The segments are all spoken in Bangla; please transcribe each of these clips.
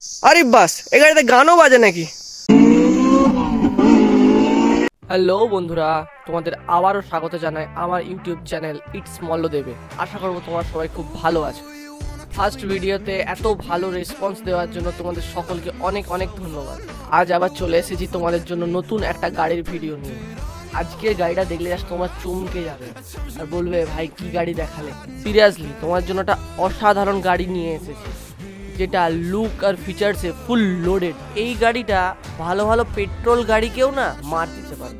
আরে বাস, এ গাড়িতে গানও বাজে নাকি? হ্যালো বন্ধুরা, তোমাদের আবারও স্বাগত জানাই আমার ইউটিউব চ্যানেল ইটস মল্লদেবে। আশা করবো তোমরা সবাই খুব ভালো আছো। ফার্স্ট ভিডিওতে এত ভালো রেসপন্স দেওয়ার জন্য তোমাদের সকলকে অনেক অনেক ধন্যবাদ। আজ আবার চলে এসেছি তোমাদের জন্য নতুন একটা গাড়ির ভিডিও নিয়ে। আজকে গাড়িটা দেখলে জাস্ট তোমরা চমকে যাবে আর বলবে ভাই কি গাড়ি দেখালে। সিরিয়াসলি তোমার জন্য একটা অসাধারণ গাড়ি নিয়ে এসেছি, যেটা লুক আর ফিচার্সে ফুল লোডেড। এই গাড়িটা ভালো ভালো পেট্রোল গাড়িকেও না মার দিতে পারে।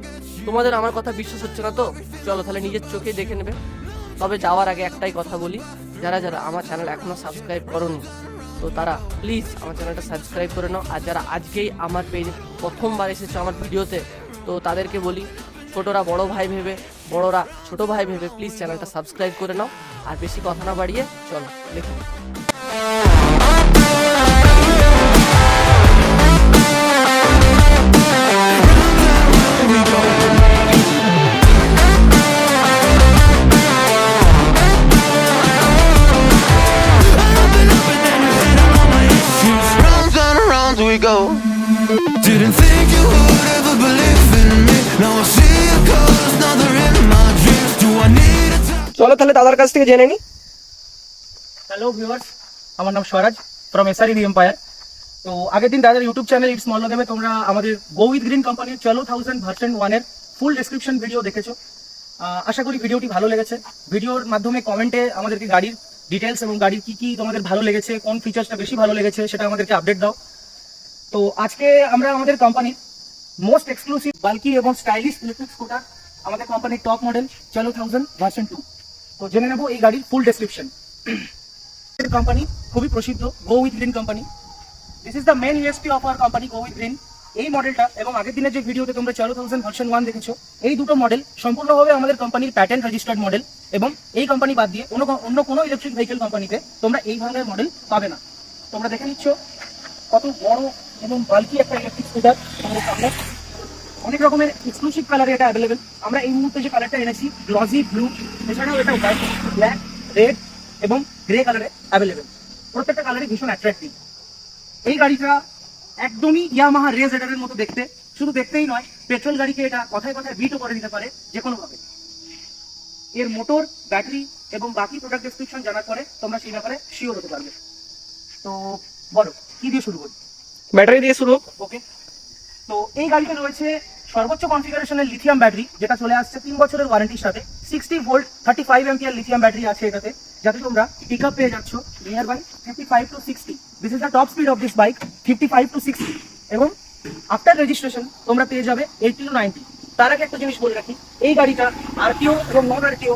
তোমাদের আমার কথা বিশ্বাস হচ্ছে না তো চলো তাহলে নিজের চোখে দেখে নেবে। তবে যাওয়ার আগে একটাই কথা বলি, যারা যারা আমার চ্যানেল এখনো সাবস্ক্রাইব করোনি তো তারা প্লিজ আমার চ্যানেলটা সাবস্ক্রাইব করে নাও। আর যারা আজকেই আমার পেজে প্রথমবার এসেছো আমার ভিডিওতে, তো তাদেরকে বলি ছোটরা বড় ভাই ভেবে, বড়রা ছোট ভাই ভেবে প্লিজ চ্যানেলটা সাবস্ক্রাইব করে নাও। আর বেশি কথা না বাড়িয়ে চলো দেখুন। Round and around we go. Didn't think you would ever believe in me. Now I see your colors, now they're in my dreams. Do I need a time? চলো তাহলে দাদার কাছ থেকে জেনে নি। হ্যালো ভিউয়ার্স, আমার নাম স্বরাজ ফ্রম এসআরই এম্পায়ার। তো আগের দিন দাদার ইউটিউব চ্যানেল ইটস মল্লদেবে তোমরা আমাদের গো উইথ গ্রিন কোম্পানির 12,000 ভার্সন 1-এর ফুল ডেসক্রিপশন ভিডিও দেখেছো। আশা করি ভিডিওটি ভালো লেগেছে। ভিডিওর মাধ্যমে কমেন্টে আমাদেরকে গাড়ির ডিটেলস এবং গাড়ির কি কি তোমাদের ভালো লেগেছে, কোন ফিচার্সটা বেশি ভালো লেগেছে সেটা আমাদেরকে আপডেট দাও। তো আজকে আমরা আমাদের কোম্পানির মোস্ট এক্সক্লুসিভ বাল্কি এবং স্টাইলিশ ইলেকট্রিক স্কুটার, আমাদের কোম্পানির টপ মডেল 12,000 ভার্সন 2, তো জেনে নেবো এই গাড়ির ফুল ডেসক্রিপশন। কোম্পানি খুবই প্রসিদ্ধ go with green company. This is the main USP of our company go with green. এই মডেলটা এবং আগের দিনের যে ভিডিওতে তোমরা 12,000 ভার্সন 1 দেখেছো, এই দুটো মডেল সম্পূর্ণভাবে আমাদের কোম্পানির প্যাটেন্ট রেজিস্টার্ড মডেল। এবং এই কোম্পানি বাদ দিয়ে অন্য কোনো ইলেকট্রিক ভেহিকেল কোম্পানিতে তোমরা এই ধরনের মডেল পাবে না। তোমরা দেখে নিচ্ছ কত বড় এবং বাল্কি একটা ইলেকট্রিক স্কুটার আমাদের সামনে। অনেক রকমের এক্সক্লুসিভ কালারে এটা অ্যাভেলেবেল। আমরা এই মুহূর্তে যে কালারটা এনেছি গ্লসি ব্লু, এছাড়াও এটা হোয়াইট, ব্ল্যাক, রেড এবং গ্রে কালারে অ্যাভেলেবেল। প্রত্যেকটা কালারই ভীষণ অ্যাট্রাক্টিভ। এই গাড়িটা একদমই ইয়ামাহা রেজ রাইডারের মতো দেখতে। শুধু দেখতেই নয়, পেট্রোল গাড়িকে এটা কথায় কথায় বিটও করে দিতে পারে যে কোনোভাবে। এর মোটর, ব্যাটারি এবং বাকি প্রোডাক্ট ডেসক্রিপশন জানার পরে তোমরা সেই ব্যাপারে শিওর হতে পারবে। তো বলো কি দিয়ে শুরু করি? ব্যাটারি দিয়ে শুরু। ওকে, তো এই গাড়িতে রয়েছে সর্বোচ্চ কনফিগারেশনের লিথিয়াম ব্যাটারি, যেটা চলে আসছে 3 বছরের ওয়ারেন্টির সাথে। 60 ভোল্ট 35 এম্পিয়ার লিথিয়াম ব্যাটারি আছে এটাতে, যাতে তোমরা পিকআপ পেয়ে যাচ্ছ nearby 55 to 60। This is the top speed of this bike, 55 to 60। এবং আফটার রেজিস্ট্রেশন তোমরা পেয়ে যাবে 80 to 90। তার আগে একটা জিনিস বলে রাখি, এই গাড়িটা আরটিও এবং নন আরটিও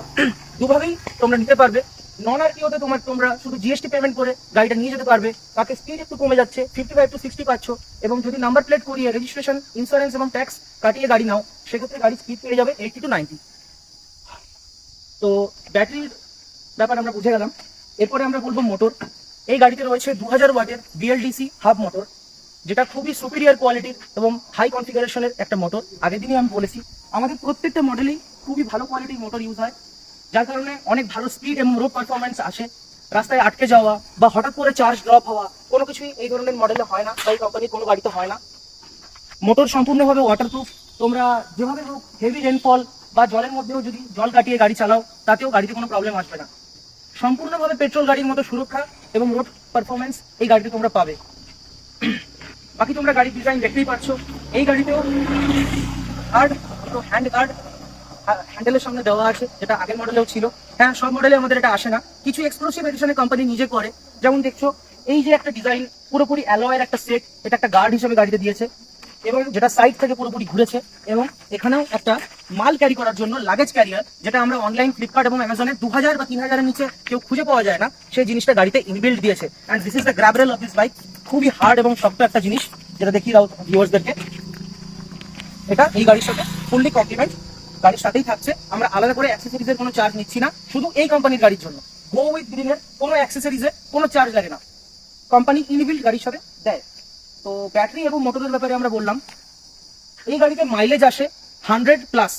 দুভাবেই তোমরা নিতে পারবে। নন আরটিওতে তোমরা শুধু জিএসটি পেমেন্ট করে গাড়িটা নিয়ে যেতে পারবে, তাতে স্পিড একটু কমে যাচ্ছে, 55 to 60 পাচ্ছ। এবং যদি নাম্বার প্লেট করিয়ে রেজিস্ট্রেশন, ইন্স্যুরেন্স এবং ট্যাক্স কাটিয়ে গাড়ি নাও, সেক্ষেত্রে গাড়ির স্পিড পেয়ে যাবে 80 to 90। তো ব্যাটারির ব্যাপার আমরা বুঝে গেলাম। এরপরে আমরা বলবো মোটর। এই গাড়িতে রয়েছে 2000 ওয়াটের বিএলডিসি হাব মোটর, যেটা খুবই সুপিরিয়র কোয়ালিটির এবং হাই কনফিগারেশনের একটা মোটর। আগের দিনই আমি বলেছি আমাদের প্রত্যেকটা মডেলেই খুবই ভালো কোয়ালিটির মোটর ইউজ হয়, যার কারণে অনেক ভালো স্পিড এবং রোড পারফরমেন্স আসে। রাস্তায় আটকে যাওয়া বা হঠাৎ করে চার্জ ড্রপ হওয়া কোনো কিছুই এই ধরনের মডেলে হয় না, বা এই কোম্পানির কোনো গাড়িতে হয় না। মোটর সম্পূর্ণভাবে ওয়াটারপ্রুফ। তোমরা যেভাবে হোক হেভি রেনফল বা জলের মধ্যেও যদি জল কাটিয়ে গাড়ি চালাও, তাতেও গাড়িতে কোনো প্রবলেম আসবে না। সম্পূর্ণভাবে পেট্রোল গাড়ির মতো সুরক্ষা এবং রোড পারফরমেন্স এই গাড়িতে তোমরা পাবে। বাকি তোমরা গাড়ির ডিজাইন দেখতেই পাচ্ছ। এই গাড়িতেও গার্ড, হ্যান্ড গার্ড হ্যান্ডেলের সামনে দেওয়া আছে, যেটা আগের মডেলেও ছিল। হ্যাঁ, সব মডেলে আমাদের এটা আসে না, কিছু এক্সক্লুসিভ এডিশনে কোম্পানি নিজে করে। যেমন দেখছো এই যে একটা ডিজাইন পুরোপুরি অ্যালয়ের একটা সেট, এটা একটা গার্ড হিসেবে গাড়িতে দিয়েছে, এবং যেটা সাইড থেকে পুরোপুরি ঘুরেছে। এবং এখানেও একটা মাল ক্যারি করার জন্য লাগেজ ক্যারিয়ার, যেটা আমরা অনলাইন ফ্লিপকার্ট এবং অ্যামাজনে 2000 বা 3000-এর নিচে কেউ খুঁজে পাওয়া যায় না, সেই জিনিসটা গাড়িতে ইনবিল্ড দিয়েছে। And this is the grab rail of this bike. খুবই হার্ড এবং শক্ত একটা জিনিস, যেটা দেখিয়ে দাও ভিউয়ার্সদেরকে। এটা এই গাড়ির সাথে ফুললি কমপ্লিমেন্ট, গাড়ির সাথেই থাকছে। আমরা আলাদা করে অ্যাক্সেসরিজের কোনো চার্জ নিচ্ছি না, শুধু এই কোম্পানির গাড়ির জন্য। গো উইথ গ্রিনের কোনো অ্যাক্সেসরিজে কোনো চার্জ লাগে না, কোম্পানি ইনবিল্ড গাড়ির সাথে দেয়। তো ব্যাটারি এবং মোটরের ব্যাপারে আমরা বললাম। এই গাড়িতে মাইলেজ আসে 100+।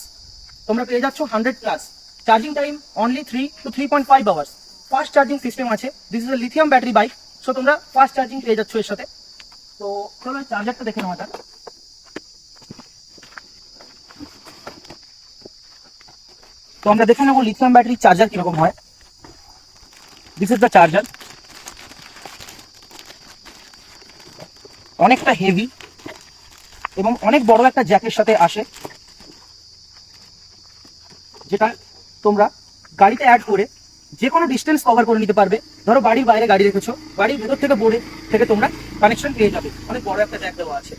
তোমরা পেয়ে যাচ্ছ 100+। Charging time only 3 to 3.5 hours. Fast charging system আছে। This is a lithium battery bike, so তোমরা ফাস্ট চার্জিং পেয়ে যাচ্ছ এর সাথে। তো চলো চার্জারটা দেখে নেওয়া যাক। তো আমরা দেখে নেবো লিথিয়াম ব্যাটারির চার্জার কিরকম হয়। This is the charger. অনেকটা হেভি এবং অনেক বড় একটা জ্যাকের সাথে আসে, যেটা তোমরা গাড়িতে অ্যাড করে যে কোনো ডিস্টেন্স কভার করে নিতে পারবে। ধরো বাড়ির বাইরে গাড়ি রেখেছো, বাড়ির ভেতর থেকে বোর্ডে থেকে তোমরা কানেকশন পেয়ে যাবে। অনেক বড় একটা জ্যাক দেওয়া আছে,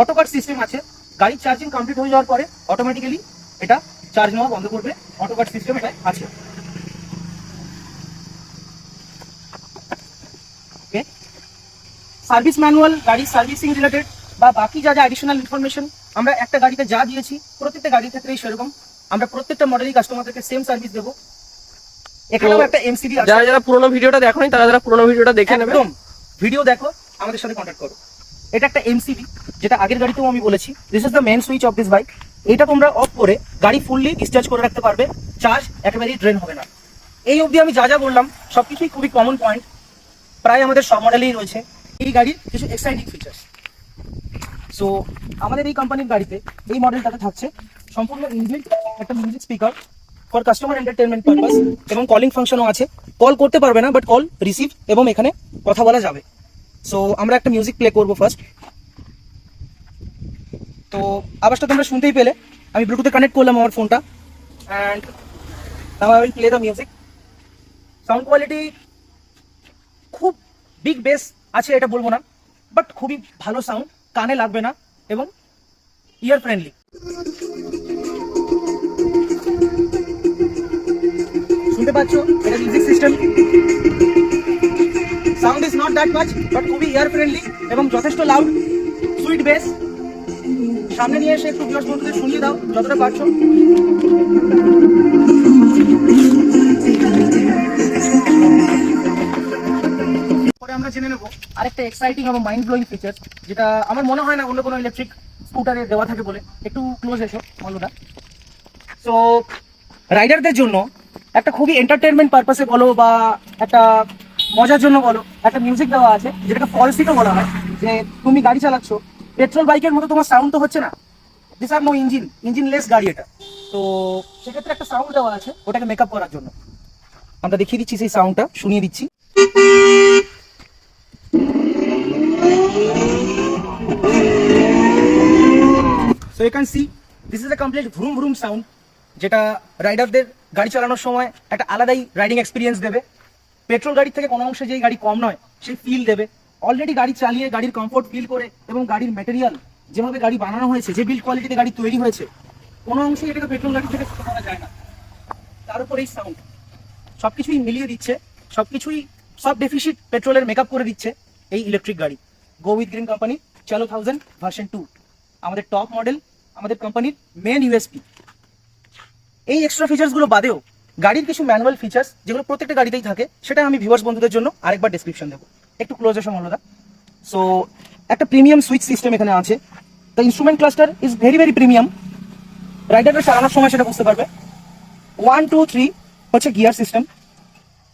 অটো কাট সিস্টেম আছে। গাড়ির চার্জিং কমপ্লিট হয়ে যাওয়ার পরে অটোমেটিক্যালি এটা চার্জ নেওয়া বন্ধ করবে, অটো কাট সিস্টেম এটা আছে। ওকে, সার্ভিস ম্যানুয়াল, গাড়ির সার্ভিসিং রিলেটেড বা বাকি যা যা অ্যাডিশনাল ইনফরমেশন আমরা একটা গাড়িতে যা দিয়েছি প্রত্যেকটা গাড়ির ক্ষেত্রেই সেরকম। আমরা প্রত্যেকটা মডেলই কাস্টমারদেরকে সেম সার্ভিস দেবো। এখানেও একটা এমসিডি আছে। যারা যারা পুরোনো ভিডিওটা দেখোনি তারা পুরোনো ভিডিওটা দেখে নেবে। একদম ভিডিও দেখো, আমাদের সাথে কন্ট্যাক্ট করো। এটা একটা এমসিবি, যেটা আগের গাড়িতেও আমি বলেছি। This is the main switch of this bike. এটা তোমরা অফ করে গাড়ি ফুললি ডিসচার্জ করে রাখতে পারবে, চার্জ একেবারেই ড্রেন হবে না। এই অবধি আমি যা যা বললাম সবকিছুই খুবই কমন পয়েন্ট, প্রায় আমাদের সব মডেলেই রয়েছে। এই গাড়ির কিছু এক্সাইটিং ফিচার্স। সো আমাদের এই কোম্পানির গাড়িতে এই মডেলটাতে থাকছে সম্পূর্ণ ইনবিল্ট একটা music speaker for customer entertainment purpose, এবং কলিং ফাংশনও আছে। কল করতে পারবে না, বাট কল রিসিভ এবং এখানে কথা বলা যাবে। সো আমরা একটা মিউজিক প্লে করবো ফার্স্ট। তো আওয়াজটা তোমরা শুনতেই পেলে। আমি ব্লুটুথে কানেক্ট করলাম আমার ফোনটা, and now I will play the music. Sound quality খুব বিগ বেস আছে এটা বলবো না, বাট খুবই ভালো সাউন্ড, কানে লাগবে না এবং ইয়ার ফ্রেন্ডলি। শুনতে পাচ্ছ এটা music system. Sound is not that much, but খুবই ইয়ার ফ্রেন্ডলি এবং যথেষ্ট লাউড, সুইট বেস। সামনে নিয়ে এসে একটু ভিউয়ার্স বন্ধুদের শুনিয়ে দাও যতটা পারছো। পরে আমরা জেনে নেবো আরেকটা এক্সাইটিং এবং মাইন্ড ব্লোয়িং ফিচার, যেটা আমার মনে হয় না অন্য কোনো ইলেকট্রিক স্কুটারে দেওয়া থাকে বলে। একটু ক্লোজ এসো মল্লদা। সো রাইডারদের জন্য একটা খুবই এন্টারটেনমেন্ট পারপাসে বলো বা একটা মজার জন্য বলো, একটা মিউজিক দেওয়া আছে, যেটাকে ফলসিটো বলা হয়। যে তুমি গাড়ি চালাচ্ছ, পেট্রোল বাইকের মতো তোমার সাউন্ড তো হচ্ছে না, দিস আর নো ইঞ্জিনলেস গাড়ি এটা। তো সেক্ষেত্রে একটা সাউন্ড দেওয়া আছে ওটাকে মেকআপ করার জন্য। আমরা দেখিয়ে দিচ্ছি, সেই সাউন্ডটা শুনিয়ে দিচ্ছি। So you can see this is a complete vroom vroom sound, যেটা রাইডারদের গাড়ি চালানোর সময় একটা আলাদাই রাইডিং এক্সপিরিয়েন্স দেবে। পেট্রোল গাড়ির থেকে কোনো অংশে যেই গাড়ি কম নয় সেই ফিল দেবে। অলরেডি গাড়ি চালিয়ে গাড়ির কমফোর্ট ফিল করে এবং গাড়ির ম্যাটেরিয়াল যেভাবে গাড়ি বানানো হয়েছে, যে বিল্ড কোয়ালিটিতে গাড়ি তৈরি হয়েছে, কোনো অংশে এটাকে পেট্রোল গাড়ি থেকে ছোট করা যায় না। তার উপর এই সাউন্ড সবকিছুই মিলিয়ে দিচ্ছে, সব ডেফিসিট পেট্রোলের মেকআপ করে দিচ্ছে এই ইলেকট্রিক গাড়ি। গো উইথ গ্রিন কোম্পানি চালো 1000 ভার্সন 2 আমাদের টপ মডেল, আমাদের কোম্পানির মেন ইউএসপি। এই এক্সট্রা ফিচার্সগুলো বাদেও গাড়ির কিছু ম্যানুয়াল ফিচার্স যেগুলো প্রত্যেকটা গাড়িতেই থাকে, সেটা আমি ভিউয়ার্স বন্ধুদের জন্য আরেকবার ডেসক্রিপশন দেবো। একটু ক্লোজ এসো মল্লদা। সো একটা প্রিমিয়াম সুইচ সিস্টেম এখানে আছে। The instrument cluster is very very premium. রাইডাররা চালানোর সময় সেটা বুঝতে পারবে। 1 2 3 হচ্ছে gear system.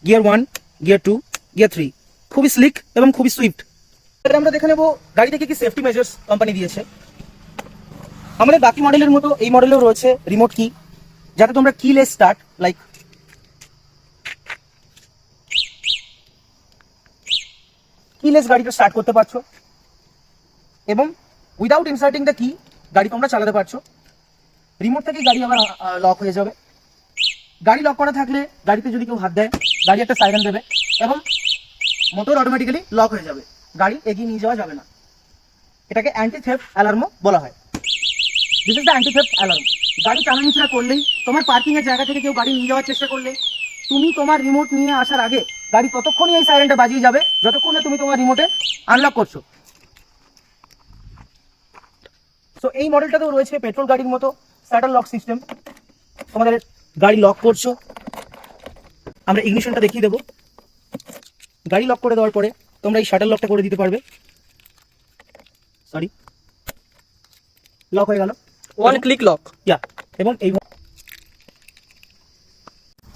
Gear 1, gear 2, gear 3 খুবই স্লিক এবং খুবই সুইফট। এবার আমরা দেখে নেবো গাড়িতে কি কি সেফটি মেজার্স কোম্পানি দিয়েছে। আমাদের বাকি মডেলের মতো এই মডেলেও রয়েছে রিমোট কি, যাতে তোমরা কিলেস স্টার্ট লাইক কিলেস গাড়িটা স্টার্ট করতে পারছো এবং উইদাউট ইনসার্টিং দ্য কি গাড়ি তোমরা চালাতে পারছো। রিমোট থেকেই গাড়ি আবার লক হয়ে যাবে। গাড়ি লক করা থাকলে গাড়িতে যদি কেউ হাত দেয়, গাড়ি একটা সাইরেন দেবে এবং মোটর অটোমেটিক্যালি লক হয়ে যাবে, গাড়ি এগিয়ে নিয়ে যাওয়া যাবে না। এটাকে অ্যান্টি থেফট অ্যালার্মও বলা হয়। This is the anti theft alarm. গাড়ি চালানোছাড়া করলেই, তোমার পার্কিং এর জায়গা থেকে কেউ গাড়ি নিয়ে যাওয়ার চেষ্টা করলে, তুমি তোমার রিমোট নিয়ে আসার আগে গাড়ি ততক্ষণই এই সাইরেনটা বাজিয়ে যাবে যতক্ষণ না তুমি তোমার রিমোটে আনলক করছো। সো এই মডেলটাতেও রয়েছে পেট্রোল গাড়ির মতো শাটার লক সিস্টেম। তোমাদের গাড়ি লক করছো, আমরা ইগনিশনটা দেখিয়ে দেবো। গাড়ি লক করে দেওয়ার পরে তোমরা এই শাটার লকটা করে দিতে পারবে। সরি, লক হয়ে গেল, ওয়ান ক্লিক লক। ইয়া। এবং এই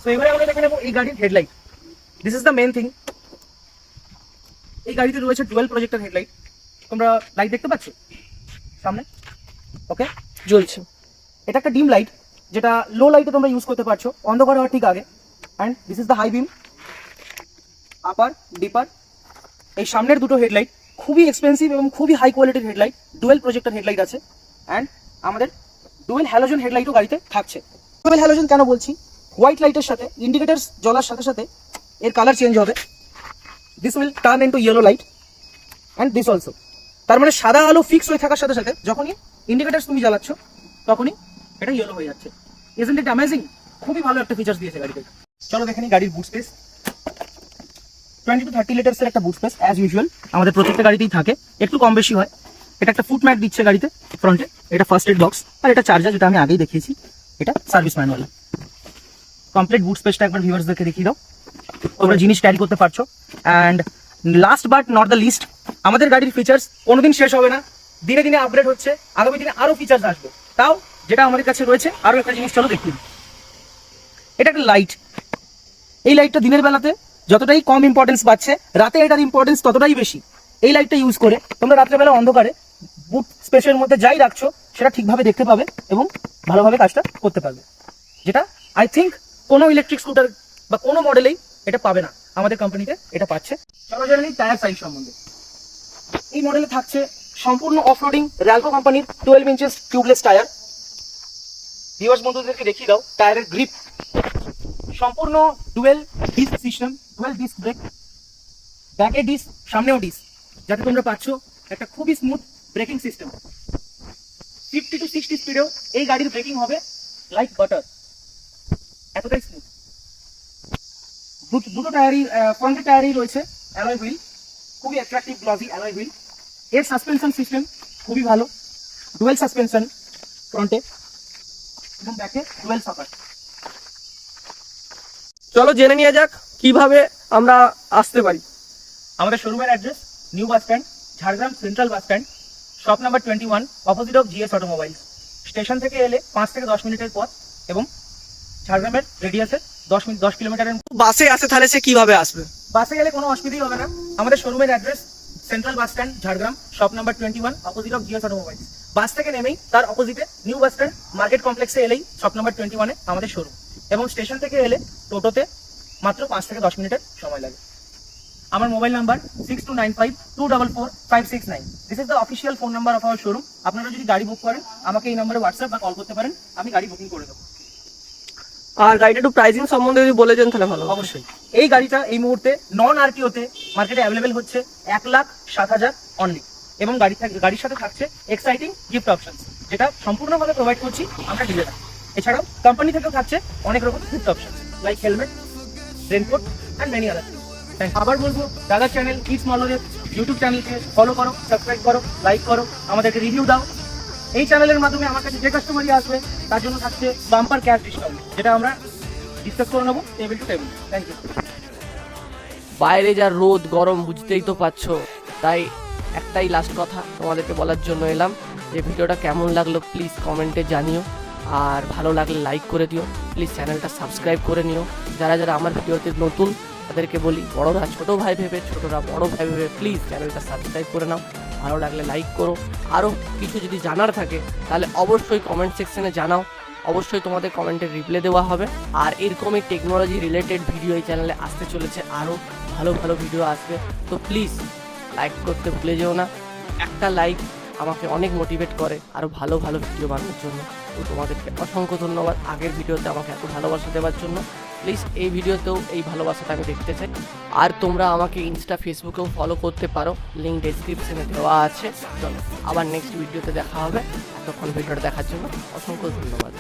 সো এবারে আমরা দেখে নেবো এই গাড়ির headlight. This is the main thing. এই গাড়িতে রয়েছে ডুয়াল প্রজেক্টর হেডলাইট। তোমরা লাইট দেখতে পাচ্ছ সামনে? ওকে, জ্বলছে। এটা একটা ডিম লাইট, যেটা লো লাইটে তোমরা ইউজ করতে পারছো অন্ধকার হওয়ার ঠিক আগে। And this is the high beam, upper dipper. এই সামনের দুটো হেডলাইট খুবই এক্সপেন্সিভ এবং খুবই হাই কোয়ালিটির হেডলাইট, ডুয়েল প্রজেক্টর হেডলাইট আছে। অ্যান্ড আমাদের ডুয়েল হ্যালোজেন হেডলাইটও গাড়িতে থাকছে। ডুয়েল হ্যালোজেন কেন বলছি? হোয়াইট লাইটের সাথে ইন্ডিকেটার্স জ্বলার সাথে সাথে এর কালার চেঞ্জ হবে। This will turn into yellow light and this also. তার মানে সাদা আলো ফিক্স হয়ে থাকার সাথে সাথে যখনই ইন্ডিকেটার্স তুমি জ্বালাচ্ছ তখনই এটা ইয়েলো হয়ে যাচ্ছে। Isn't it amazing? খুবই ভালো একটা ফিচার্স দিয়েছে গাড়িতে। চলো দেখে নিই গাড়ির বুট স্পেস। 20 to 30 লিটার্সের একটা বুট স্পেস অ্যাজ ইউজুয়াল আমাদের প্রত্যেকটা গাড়িতেই থাকে, একটু কম বেশি হয়। এটা একটা ফুট ম্যাট দিচ্ছে গাড়িতে ফ্রন্টে, এটা ফার্স্ট এড বক্স, আর এটা চার্জার যেটা আমি আগেই দেখিয়েছি, এটা সার্ভিস ম্যানুয়াল। কমপ্লিট বুট স্পেসটা একবার ভিউয়ার্সদেরকে দেখিয়ে দাও, তোমরা জিনিস ক্যারি করতে পারছো। And last but not the least, আমাদের গাড়ির ফিচার্স কোনোদিন শেষ হবে না, দিনে দিনে আপগ্রেড হচ্ছে, আগামী দিনে আরো ফিচার্স আসবে। তাও যেটা আমাদের কাছে রয়েছে আরো একটা জিনিস চলো দেখি। এটা একটা লাইট, এই লাইটটা দিনের বেলাতে যতটাই কম ইম্পর্টেন্স পাচ্ছে, রাতে এটার ইম্পর্টেন্স ততটাই বেশি। এই লাইটটা ইউজ করে তোমরা রাত্রেবেলা অন্ধকারে বুট স্পেসের মধ্যে যাই রাখছো সেটা ঠিকভাবে দেখতে পাবে এবং ভালোভাবে কাজটা করতে পারবে, যেটা আই থিঙ্ক কোনো ইলেকট্রিক স্কুটার বা কোনো মডেলেই এটা পাবে না, আমাদের কোম্পানিতে এটা পাচ্ছে। চলো জেনে নিই টায়ার সাইজ সম্বন্ধে। এই মডেলে থাকছে সম্পূর্ণ অফরোডিং র্যালকো কোম্পানির 12 ইঞ্চেস টিউবলেস টায়ার। ভিউয়ার্স বন্ধুদেরকে দেখিয়ে দাও টায়ারের গ্রিপ, সম্পূর্ণ dual disk system, dual disc brake, ব্যাকে ডিস্ক সামনেও ডিস্ক, যাতে তোমরা পাচ্ছ একটা খুবই স্মুথ ব্রেকিং সিস্টেম। 50 to 60 স্পিডেও এই গাড়ির ব্রেকিং হবে লাইক বাটার, এতটাই স্মুথ। দুটো টায়ারই ফ্রন্টের টায়ারই রয়েছে অ্যালয় হুইল, খুবই অ্যাট্রাকটিভ গ্লসি অ্যালয় হুইল। এর সাসপেনশন সিস্টেম খুবই ভালো, ডুয়েল সাসপেনশন ফ্রন্টে এবং ব্যাকে ডুয়েল সাপার। চলো জেনে নিয়ে যাক কিভাবে আমরা আসতে পারি। আমাদের শোরুমের address new bus stand, Jhargram central bus stand, shop number 21, opposite of GS automobiles. Station থেকে এলে 5 থেকে 10 মিনিটের পথ এবং ঝাড়গ্রামের রেডিয়াসে 10 কিলোমিটারের। বাসে আসে তাহলে সে কিভাবে আসবে? বাসে গেলে কোনো অসুবিধাই হবে না। আমাদের শোরুমের address central bus stand, Jhargram, shop number 21, opposite of GS automobiles. Bus থেকে নেমেই তার অপোজিটে নিউ বাস স্ট্যান্ড মার্কেট কমপ্লেক্সে এলেই শপ নাম্বার 21-এ আমাদের শোরুম, এবং স্টেশন থেকে এলে টোটোতে মাত্র 5 থেকে 10 মিনিটের সময় লাগে। আমার mobile number 6295244569। This is the official phone number of our showroom. আপনারা যদি গাড়ি বুক করেন আমাকে এই নাম্বারে হোয়াটসঅ্যাপ বা কল করতে পারেন, আমি গাড়ি বুকিং করে দেবো। আর গাড়িটা একটু প্রাইসিং সম্বন্ধে যদি বলে দেন তাহলে ভালো। অবশ্যই এই গাড়িটা এই মুহূর্তে নন আরটিওতে মার্কেটে অ্যাভেলেবেল হচ্ছে 1,07,000 অনলি, এবং গাড়ির সাথে থাকছে এক্সাইটিং গিফট অপশনস, যেটা সম্পূর্ণভাবে প্রোভাইড করছি আমরা ডিলার। এছাড়াও কোম্পানি থেকেও থাকছে অনেক রকম gift options like helmet, raincoat and many other. আবার বলবো দাদার চ্যানেল ইটস মল্লদের ইউটিউব চ্যানেলকে ফলো করো, সাবস্ক্রাইব করো, লাইক করো, আমাদেরকে রিভিউ দাও। এই চ্যানেলের মাধ্যমে আমার কাছে যে কাস্টমারই আসবে তার জন্য থাকছে বাম্পার ক্যাশ ডিসকাউন্ট, যেটা আমরা ডিসকাস করে নেবো table to table. Thank you. বাইরে যা রোদ গরম বুঝতেই তো পারছো, তাই একটাই লাস্ট কথা তোমাদেরকে বলার জন্য এলাম যে ভিডিওটা কেমন লাগলো প্লিজ কমেন্টে জানিও, আর ভালো লাগলে লাইক করে দিও, প্লিজ চ্যানেলটা সাবস্ক্রাইব করে নিও। যারা যারা আমার ভিডিওতে নতুন তাদেরকে বলি, বড়রা ছোট ভাই ভেবে, ছোটরা বড় ভাই ভেবে প্লিজ চ্যানেলটা সাবস্ক্রাইব করে নাও, ভালো লাগলে লাইক করো। আরও কিছু যদি জানার থাকে তাহলে অবশ্যই কমেন্ট সেকশনে জানাও, অবশ্যই তোমাদের কমেন্টের রিপ্লাই দেওয়া হবে। আর এরকমই টেকনোলজি রিলেটেড ভিডিও এই চ্যানেলে আসতে চলেছে, আরও ভালো ভালো ভিডিও আসবে। তো প্লিজ লাইক করতে ভুলে যেও না, একটা লাইক আমাকে অনেক মোটিভেট করে আরও ভালো ভালো ভিডিও বানানোর জন্য। তো তোমাদেরকে অসংখ্য ধন্যবাদ আগের ভিডিওতে আমাকে এত ভালোবাসা দেওয়ার জন্য। প্লিজ এই ভিডিওতেও এই ভালোবাসাটা আমি দেখতে চাই। আর তোমরা আমাকে ইনস্টা ফেসবুকেও ফলো করতে পারো, লিঙ্ক ডেসক্রিপশনে দেওয়া আছে। চলো আবার নেক্সট ভিডিওতে দেখা হবে। এতক্ষণ ভিডিওটা দেখার জন্য অসংখ্য ধন্যবাদ।